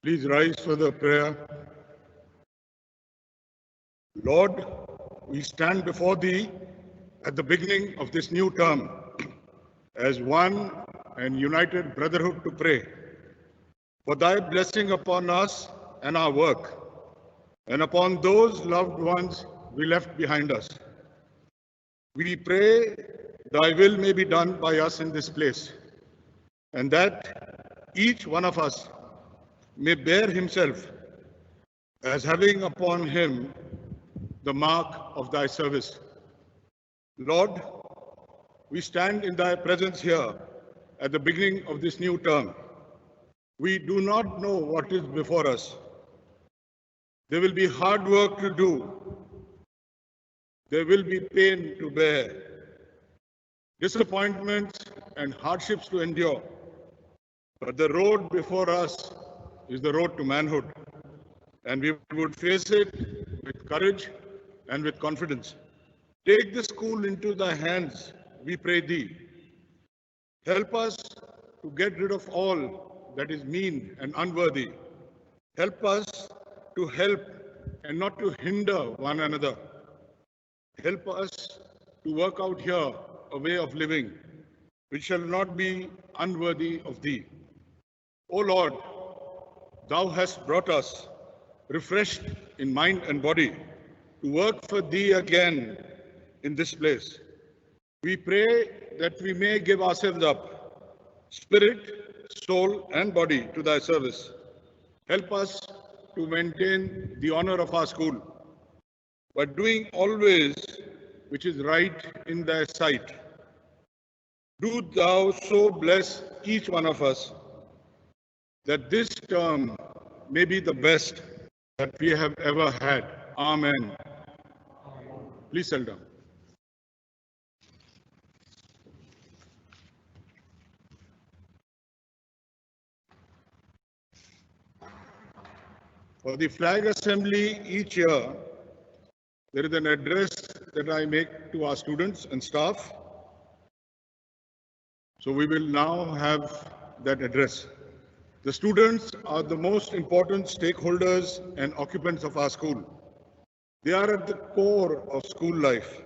Please rise for the prayer. Lord, we stand before Thee at the beginning of this new term as one and united brotherhood to pray for Thy blessing upon us and our work, and upon those loved ones we left behind us. We pray Thy will may be done by us in this place, and that each one of us may bear himself as having upon him the mark of Thy service. Lord, we stand in Thy presence here at the beginning of this new term. We do not know what is before us. There will be hard work to do. There will be pain to bear, disappointments and hardships to endure. But the road before us is the road to manhood, and we would face it with courage and with confidence. Take the school into Thy hands, we pray Thee. Help us to get rid of all that is mean and unworthy. Help us to help and not to hinder one another. Help us to work out here a way of living which shall not be unworthy of Thee. O Lord, Thou hast brought us, refreshed in mind and body, to work for Thee again in this place. We pray that we may give ourselves up, spirit, soul, and body to Thy service. Help us to maintain the honor of our school, but doing always which is right in Thy sight. Do Thou so bless each one of us that this term may be the best that we have ever had. Amen. Please settle down. For the flag assembly each year, there is an address that I make to our students and staff. So we will now have that address. The students are the most important stakeholders and occupants of our school. They are at the core of school life.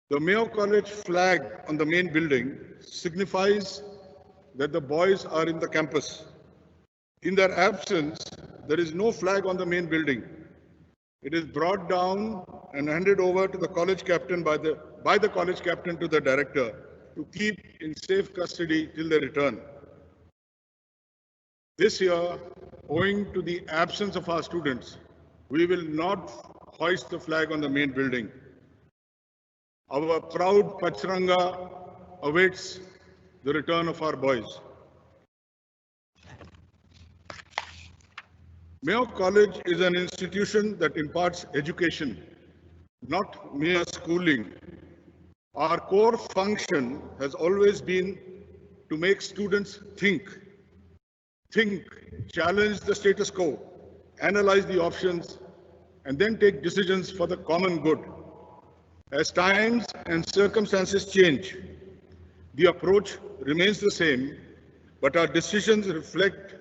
The Mayo College flag on the main building signifies that the boys are in the campus. In their absence, there is no flag on the main building. It is brought down and handed over to the college captain by the college captain to the director to keep in safe custody till they return. This year, owing to the absence of our students, we will not hoist the flag on the main building. Our proud Pachranga awaits the return of our boys. Mayo College is an institution that imparts education, not mere schooling. Our core function has always been to make students think, challenge the status quo, analyze the options, and then take decisions for the common good. As times and circumstances change, the approach remains the same, but our decisions reflect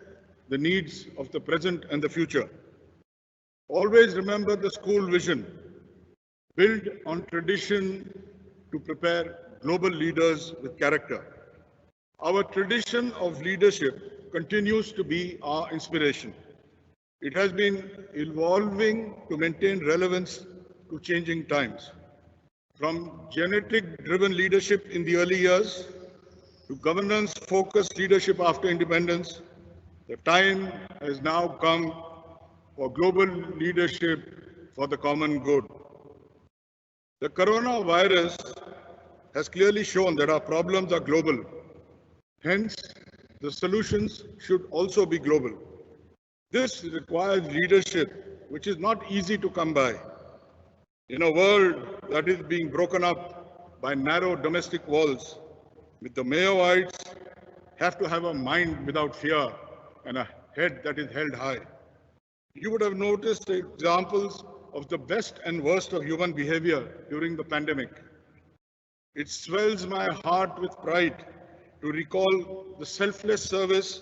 the needs of the present and the future. Always remember the school vision, build on tradition to prepare global leaders with character. Our tradition of leadership continues to be our inspiration. It has been evolving to maintain relevance to changing times. From genetic-driven leadership in the early years to governance-focused leadership after independence, the time has now come for global leadership for the common good. The coronavirus has clearly shown that our problems are global. Hence, the solutions should also be global. This requires leadership, which is not easy to come by. In a world that is being broken up by narrow domestic walls, with the Mayoites have to have a mind without fear and a head that is held high. You would have noticed examples of the best and worst of human behavior during the pandemic. It swells my heart with pride to recall the selfless service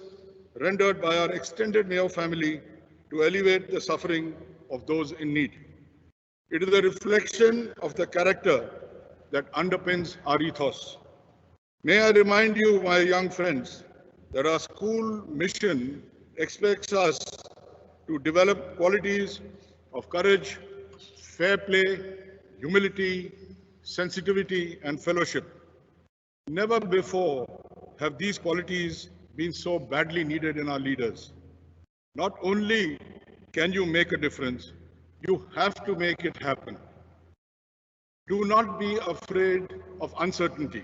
rendered by our extended Mayo family to alleviate the suffering of those in need. It is a reflection of the character that underpins our ethos. May I remind you, my young friends, that our school mission expects us to develop qualities of courage, fair play, humility, sensitivity, and fellowship. Never before have these qualities been so badly needed in our leaders. Not only can you make a difference, you have to make it happen. Do not be afraid of uncertainty.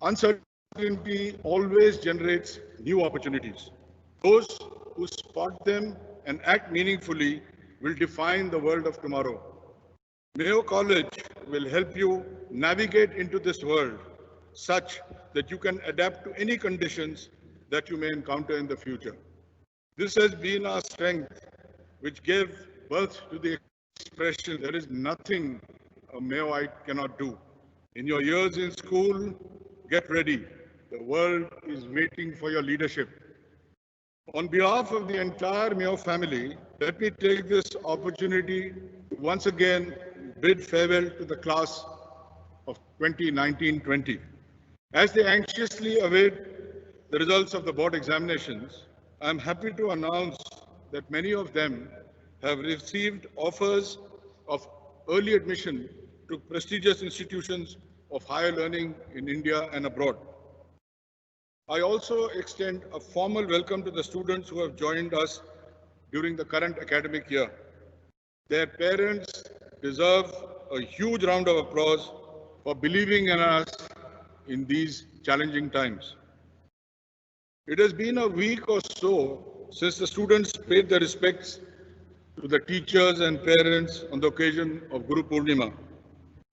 Uncertainty always generates new opportunities. Those who spot them and act meaningfully will define the world of tomorrow. Mayo College will help you navigate into this world such that you can adapt to any conditions that you may encounter in the future. This has been our strength, which gave birth to the expression, there is nothing a Mayoite cannot do. In your years in school, get ready. The world is waiting for your leadership. On behalf of the entire Mayo family, let me take this opportunity to once again bid farewell to the class of 2019-20. As they anxiously await the results of the board examinations, I am happy to announce that many of them have received offers of early admission to prestigious institutions of higher learning in India and abroad. I also extend a formal welcome to the students who have joined us during the current academic year. Their parents deserve a huge round of applause for believing in us in these challenging times. It has been a week or so since the students paid their respects to the teachers and parents on the occasion of Guru Purnima.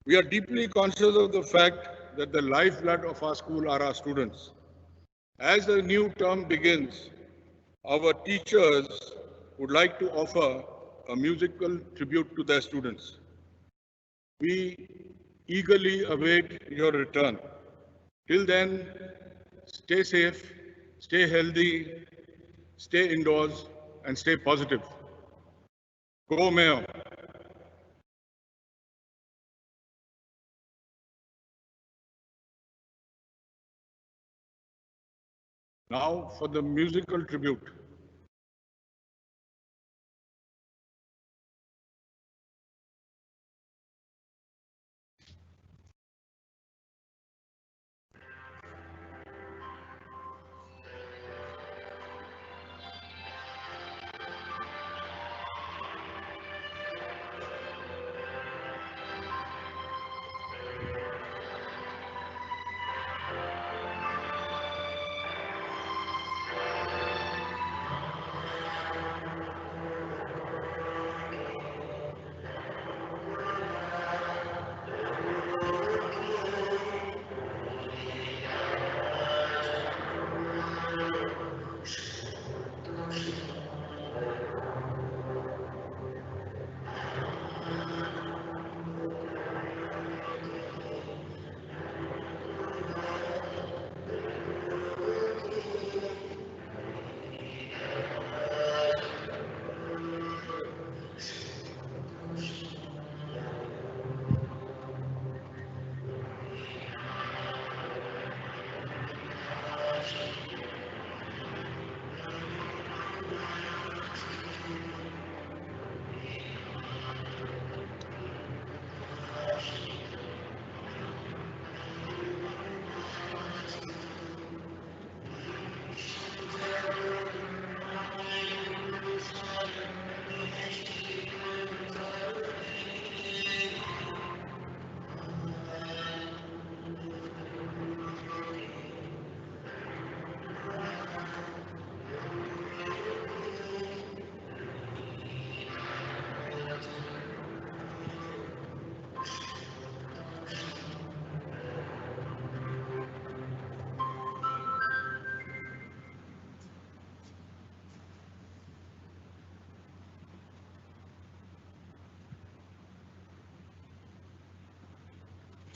We are deeply conscious of the fact that the lifeblood of our school are our students. As the new term begins, our teachers would like to offer a musical tribute to their students. We eagerly await your return. Till then, stay safe, stay healthy, stay indoors, and stay positive. Go Mayo. Now for the musical tribute.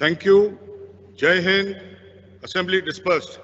Thank you. Jai Hind. Assembly dispersed.